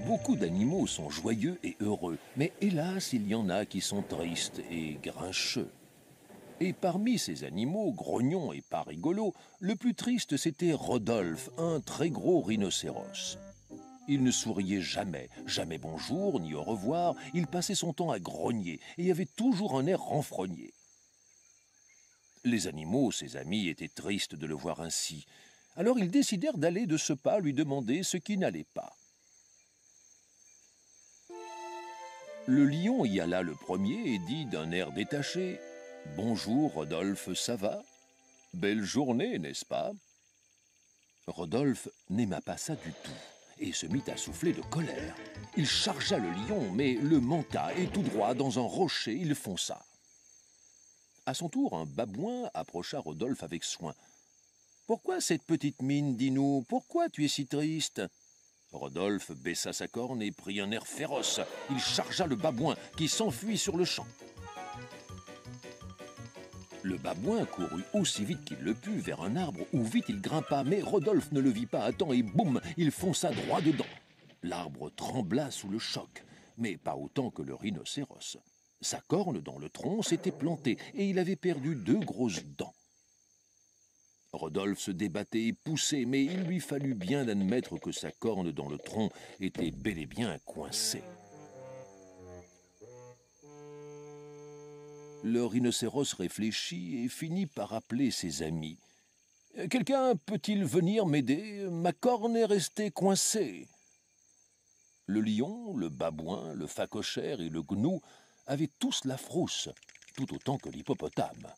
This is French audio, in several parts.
Beaucoup d'animaux sont joyeux et heureux, mais hélas, il y en a qui sont tristes et grincheux. Et parmi ces animaux, grognons et pas rigolos, le plus triste c'était Rodolphe, un très gros rhinocéros. Il ne souriait jamais, jamais bonjour ni au revoir, il passait son temps à grogner et avait toujours un air renfrogné. Les animaux, ses amis, étaient tristes de le voir ainsi. Alors ils décidèrent d'aller de ce pas lui demander ce qui n'allait pas. Le lion y alla le premier et dit d'un air détaché « Bonjour, Rodolphe, ça va? Belle journée, n'est-ce pas ?» Rodolphe n'aima pas ça du tout et se mit à souffler de colère. Il chargea le lion, mais le manqua et tout droit dans un rocher, il fonça. À son tour, un babouin approcha Rodolphe avec soin. « Pourquoi cette petite mine, dis-nous? Pourquoi tu es si triste ?» Rodolphe baissa sa corne et prit un air féroce. Il chargea le babouin qui s'enfuit sur le champ. Le babouin courut aussi vite qu'il le put vers un arbre où vite il grimpa, mais Rodolphe ne le vit pas à temps et boum, il fonça droit dedans. L'arbre trembla sous le choc, mais pas autant que le rhinocéros. Sa corne dans le tronc s'était plantée et il avait perdu 2 grosses dents. Rodolphe se débattait et poussait, mais il lui fallut bien admettre que sa corne dans le tronc était bel et bien coincée. Le rhinocéros réfléchit et finit par appeler ses amis. « Quelqu'un peut-il venir m'aider? Ma corne est restée coincée. » Le lion, le babouin, le phacochère et le gnou avaient tous la frousse, tout autant que l'hippopotame.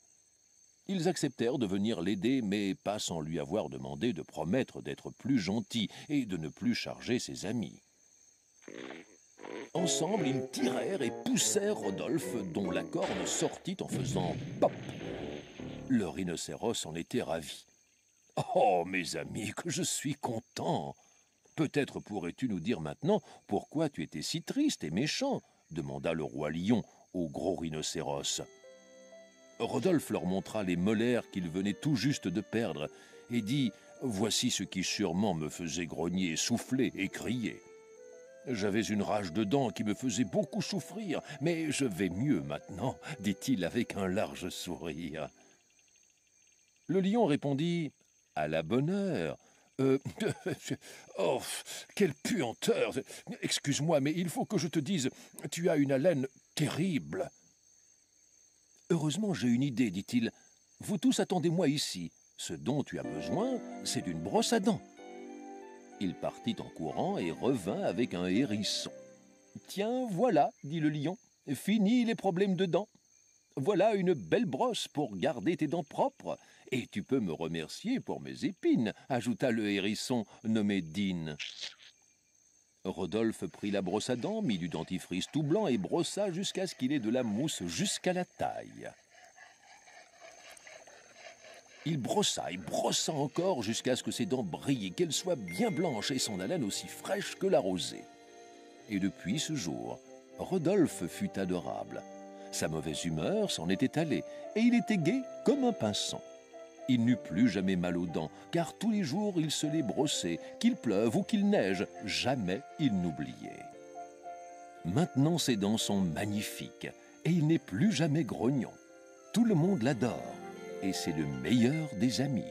Ils acceptèrent de venir l'aider, mais pas sans lui avoir demandé de promettre d'être plus gentil et de ne plus charger ses amis. Ensemble, ils tirèrent et poussèrent Rodolphe, dont la corne sortit en faisant « pop ». Le rhinocéros en était ravi. « Oh, mes amis, que je suis content! Peut-être pourrais-tu nous dire maintenant pourquoi tu étais si triste et méchant ?» demanda le roi lion au gros rhinocéros. Rodolphe leur montra les molaires qu'il venait tout juste de perdre et dit « Voici ce qui sûrement me faisait grogner, souffler et crier. J'avais une rage de dents qui me faisait beaucoup souffrir, mais je vais mieux maintenant, dit-il avec un large sourire. » Le lion répondit « À la bonne heure. Oh, quelle puanteur! Excuse-moi, mais il faut que je te dise, tu as une haleine terrible. » Heureusement, j'ai une idée, dit-il. Vous tous attendez-moi ici. Ce dont tu as besoin, c'est d'une brosse à dents. Il partit en courant et revint avec un hérisson. Tiens, voilà, dit le lion, fini les problèmes de dents. Voilà une belle brosse pour garder tes dents propres. Et tu peux me remercier pour mes épines, ajouta le hérisson nommé Dean. Rodolphe prit la brosse à dents, mit du dentifrice tout blanc et brossa jusqu'à ce qu'il ait de la mousse jusqu'à la taille. Il brossa et brossa encore jusqu'à ce que ses dents brillent, qu'elles soient bien blanches et son haleine aussi fraîche que la rosée. Et depuis ce jour, Rodolphe fut adorable. Sa mauvaise humeur s'en était allée et il était gai comme un pinsant. Il n'eut plus jamais mal aux dents, car tous les jours il se les brossait, qu'il pleuve ou qu'il neige, jamais il n'oubliait. Maintenant ses dents sont magnifiques, et il n'est plus jamais grognon. Tout le monde l'adore, et c'est le meilleur des amis.